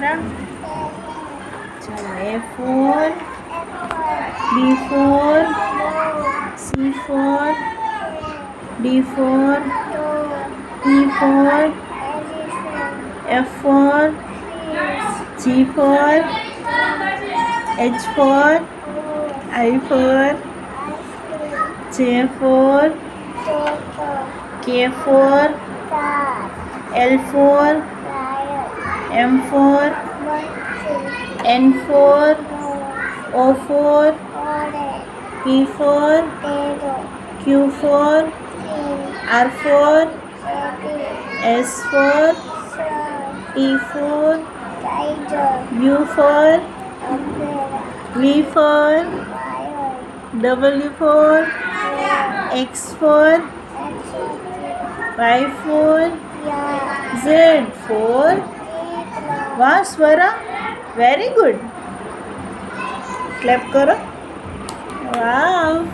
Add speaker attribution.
Speaker 1: બેટા? ચલો A for B for C for D for E for F for G for H for I for J for K for L for M for N for O for P for Q for R for S for T for U for V for W for X for Y for Z for. વાહ Swara, very good. Clap કરો. વાવ.